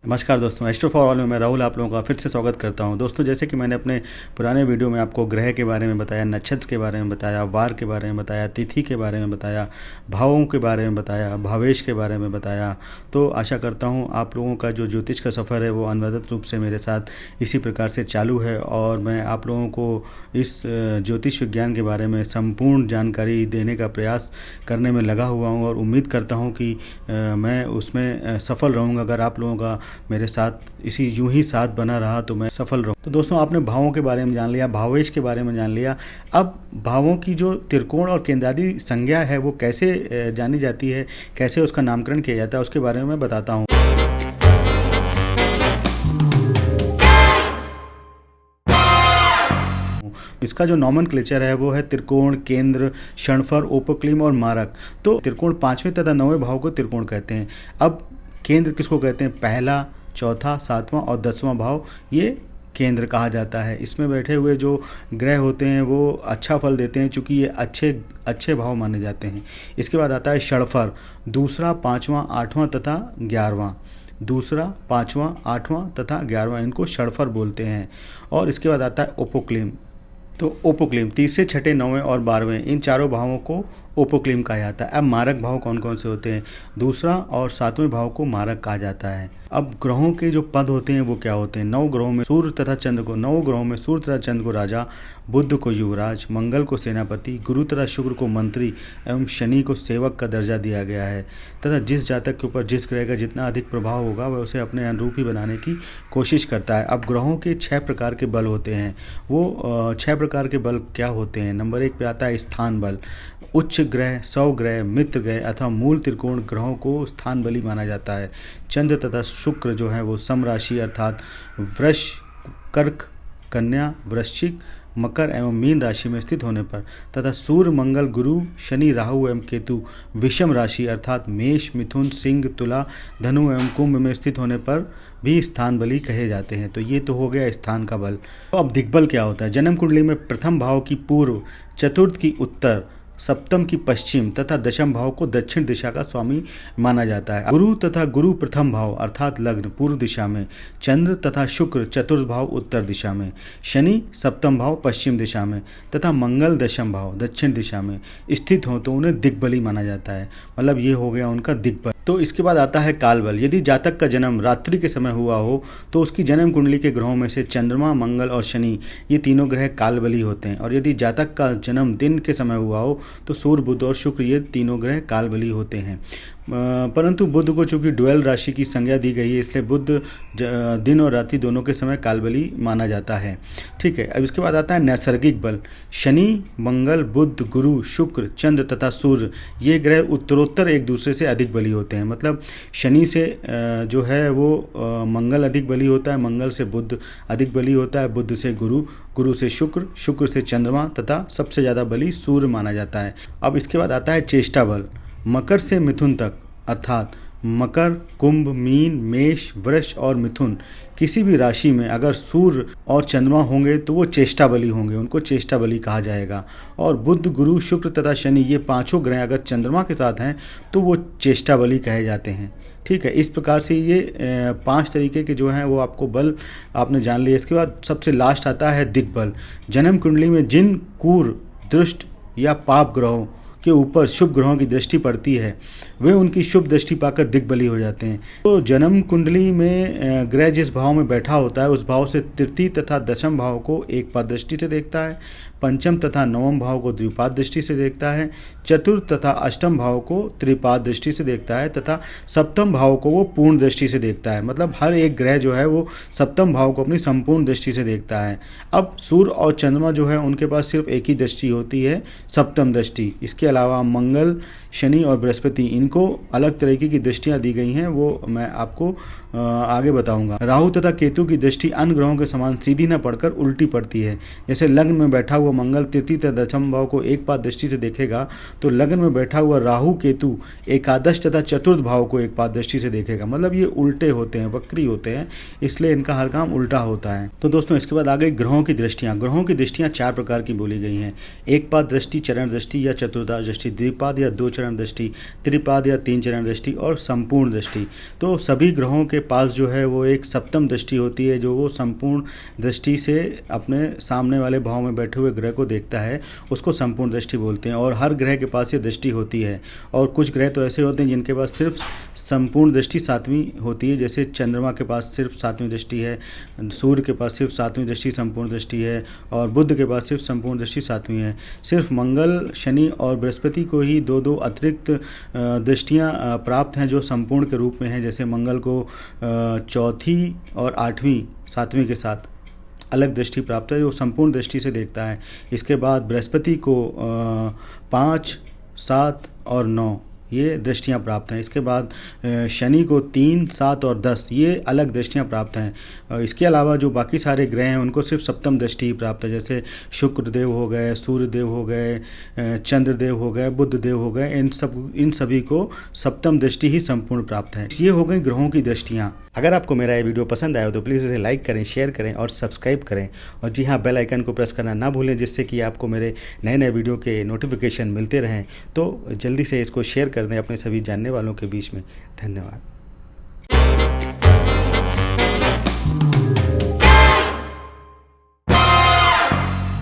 नमस्कार दोस्तों, astro for all में मैं राहुल आप लोगों का फिर से स्वागत करता हूं। दोस्तों, जैसे कि मैंने अपने पुराने वीडियो में आपको ग्रह के बारे में बताया, नक्षत्र के बारे में बताया, वार के बारे में बताया, तिथि के बारे में बताया, भावों के बारे में बताया, भावेश के बारे में बताया, तो आशा करता हूं आप लोगों का जो ज्योतिष का सफ़र है वो अनवरत रूप से मेरे साथ इसी प्रकार से चालू है और मैं आप लोगों को इस ज्योतिष विज्ञान के बारे में संपूर्ण जानकारी देने का प्रयास करने में लगा हुआ हूँ और उम्मीद करता हूँ कि मैं उसमें सफल रहूँगा। अगर आप लोगों का मेरे साथ इसी यूं ही साथ बना रहा तो मैं सफल रहूँ। तो दोस्तों, आपने भावों के बारे में जान लिया, भावेश के बारे में जान लिया। अब भावों की जो त्रिकोण और केंद्रादि संज्ञा है वो कैसे जानी जाती है, कैसे उसका नामकरण किया जाता है, उसके बारे में मैं बताता हूँ। इसका जो नॉमेनक्लेचर है वो है त्रिकोण, केंद्र, क्षणफर, ओपोक्लिम और मारक। तो त्रिकोण 5वें तथा 9वें भाव को त्रिकोण कहते हैं। अब केंद्र किसको कहते हैं? पहला, चौथा, 7वां और 10वां भाव, ये केंद्र कहा जाता है। इसमें बैठे हुए जो ग्रह होते हैं वो अच्छा फल देते हैं, चूँकि ये अच्छे भाव माने जाते हैं। इसके बाद आता है क्षणफर, दूसरा, 5वां, 8वां तथा 11वां। दूसरा, 5वां, 8वां तथा 11वां, इनको क्षणफर बोलते हैं। और इसके बाद आता है ओपोक्लिम। तो ओपोक्लिम तीसरे, छठे, 9वें और 12वें, इन चारों भावों को ओपोक्लिम कहा जाता है। अब मारक भाव कौन कौन से होते हैं? दूसरा और 7वें भाव को मारक कहा जाता है। अब ग्रहों के जो पद होते हैं वो क्या होते हैं? 9 ग्रहों में सूर्य तथा चंद्र को राजा, बुध को युवराज, मंगल को सेनापति, गुरु तथा शुक्र को मंत्री एवं शनि को सेवक का दर्जा दिया गया है तथा जिस जातक के ऊपर जिस ग्रह का जितना अधिक प्रभाव होगा वह उसे अपने अनुरूप ही बनाने की कोशिश करता है। अब ग्रहों के 6 प्रकार के बल होते हैं। वो 6 प्रकार के बल क्या होते हैं? नंबर 1 पे आता है स्थान बल। उच्च ग्रह, सौ ग्रह, मित्र ग्रह अथवा मूल त्रिकोण ग्रहों को स्थान बली माना जाता है। चंद्र तथा शुक्र जो है वो सम राशि अर्थात वृष, कर्क, कन्या, वृश्चिक, मकर एवं मीन राशि में स्थित होने पर तथा सूर्य, मंगल, गुरु, शनि, राहु एवं केतु विषम राशि अर्थात मेष, मिथुन, सिंह, तुला, धनु एवं कुंभ में स्थित होने पर भी स्थान बली कहे जाते हैं। तो ये तो हो गया स्थान का बल। तो अब दिग्बल क्या होता है? जन्म कुंडली में प्रथम भाव की पूर्व, चतुर्थ की उत्तर, सप्तम की पश्चिम तथा दशम भाव को दक्षिण दिशा का स्वामी माना जाता है। गुरु तथा गुरु प्रथम भाव अर्थात लग्न पूर्व दिशा में, चंद्र तथा शुक्र चतुर्थ भाव उत्तर दिशा में, शनि सप्तम भाव पश्चिम दिशा में तथा मंगल दशम भाव दक्षिण दिशा में स्थित हो तो उन्हें दिग्बली माना जाता है। मतलब ये हो गया उनका दिग्बल। तो इसके बाद आता है कालबल। यदि जातक का जन्म रात्रि के समय हुआ हो तो उसकी जन्म कुंडली के ग्रहों में से चंद्रमा, मंगल और शनि ये तीनों ग्रह कालबली होते हैं। और यदि जातक का जन्म दिन के समय हुआ हो तो सूर्य, बुध और शुक्र ये तीनों ग्रह कालबली होते हैं। परंतु बुध को चूंकि ड्वेल राशि की संज्ञा दी गई है इसलिए बुध दिन और रात्रि दोनों के समय कालबली माना जाता है। ठीक है। अब इसके बाद आता है नैसर्गिक बल। शनि, मंगल, बुध, गुरु, शुक्र, चंद्र तथा सूर्य ये ग्रह उत्तरोत्तर एक दूसरे से अधिक बली होते हैं। मतलब शनि से जो है वो मंगल अधिक बली होता है, मंगल से बुध अधिक बली होता है, बुध से गुरु, गुरु से शुक्र, शुक्र से चंद्रमा तथा सबसे ज़्यादा बली सूर्य माना जाता है। अब इसके बाद आता है चेष्टा बल। मकर से मिथुन तक अर्थात मकर, कुंभ, मीन, मेष, वृष और मिथुन किसी भी राशि में अगर सूर्य और चंद्रमा होंगे तो वो चेष्टा बली होंगे, उनको चेष्टा बली कहा जाएगा। और बुध, गुरु, शुक्र तथा शनि ये पांचों ग्रह अगर चंद्रमा के साथ हैं तो वो चेष्टा बली कहे जाते हैं। ठीक है। इस प्रकार से ये 5 तरीके के जो हैं वो आपको बल आपने जान लिए। इसके बाद सबसे लास्ट आता है दिग्बल। जन्म कुंडली में जिन क्रूर, दुष्ट या पाप ग्रहों के ऊपर शुभ ग्रहों की दृष्टि पड़ती है वे उनकी शुभ दृष्टि पाकर दिग्बली हो जाते हैं। तो जन्म कुंडली में ग्रह जिस भाव में बैठा होता है उस भाव से तृतीय तथा दशम भाव को एक पाद दृष्टि से देखता है, पंचम तथा नवम भाव को द्विपाद दृष्टि से देखता है, चतुर्थ तथा अष्टम भाव को त्रिपाद दृष्टि से देखता है तथा सप्तम भाव को वो पूर्ण दृष्टि से देखता है। मतलब हर एक ग्रह जो है वो सप्तम भाव को अपनी संपूर्ण दृष्टि से देखता है। अब सूर्य और चंद्रमा जो है उनके पास सिर्फ एक ही दृष्टि होती है, सप्तम दृष्टि। इसके अलावा मंगल, शनि और बृहस्पति इनको अलग तरीके की दृष्टियां दी गई हैं, वो मैं आपको आगे बताऊंगा। राहु तथा केतु की दृष्टि अन्य ग्रहों के समान सीधी न पड़कर उल्टी पड़ती है। जैसे लग्न में बैठा हुआ मंगल तृतीय तथा दशम भाव को एक पाद दृष्टि से देखेगा तो लग्न में बैठा हुआ राहु केतु एकादश तथा चतुर्थ भाव को एक पाद दृष्टि से देखेगा। मतलब ये उल्टे होते हैं, वक्री होते हैं, इसलिए इनका हर काम उल्टा होता है। तो दोस्तों, इसके बाद आ गई ग्रहों की दृष्टियाँ। ग्रहों की दृष्टियाँ 4 प्रकार की बोली गई हैं। एक पाद दृष्टि, चरण दृष्टि या चतुर्था दृष्टि, द्विपाद या 2 चरण दृष्टि, त्रिपाद या 3 चरण दृष्टि और संपूर्ण दृष्टि। तो सभी ग्रहों के पास जो है वो एक सप्तम दृष्टि होती है, जो वो संपूर्ण दृष्टि से अपने सामने वाले भाव में बैठे हुए ग्रह को देखता है, उसको संपूर्ण दृष्टि बोलते हैं। और हर ग्रह के पास ये दृष्टि होती है। और कुछ ग्रह तो ऐसे होते हैं जिनके पास सिर्फ संपूर्ण दृष्टि सातवीं होती है, जैसे चंद्रमा के पास सिर्फ सातवीं दृष्टि है, सूर्य के पास सिर्फ सातवीं दृष्टि संपूर्ण दृष्टि है, और बुध के पास सिर्फ संपूर्ण दृष्टि सातवीं है। सिर्फ मंगल, शनि और बृहस्पति को ही दो दो अतिरिक्त दृष्टियां प्राप्त हैं जो संपूर्ण के रूप में हैं। जैसे मंगल को चौथी और आठवीं सातवीं के साथ अलग दृष्टि प्राप्त है, जो संपूर्ण दृष्टि से देखता है। इसके बाद बृहस्पति को 5, 7 और 9 ये दृष्टियाँ प्राप्त हैं। इसके बाद शनि को 3, 7 और 10 ये अलग दृष्टियाँ प्राप्त हैं। इसके अलावा जो बाकी सारे ग्रह हैं उनको सिर्फ सप्तम दृष्टि ही प्राप्त है, जैसे शुक्र देव हो गए, सूर्य देव हो गए, चंद्र देव हो गए, बुध देव हो गए। इन सभी को सप्तम दृष्टि ही संपूर्ण प्राप्त है। ये हो गई ग्रहों की दृष्टियाँ। अगर आपको मेरा ये वीडियो पसंद आया तो प्लीज़ इसे लाइक करें, शेयर करें और सब्सक्राइब करें। और जी हाँ, बेल आइकन को प्रेस करना ना भूलें, जिससे कि आपको मेरे नए नए वीडियो के नोटिफिकेशन मिलते रहें। तो जल्दी से इसको शेयर कर दें अपने सभी जानने वालों के बीच में। धन्यवाद।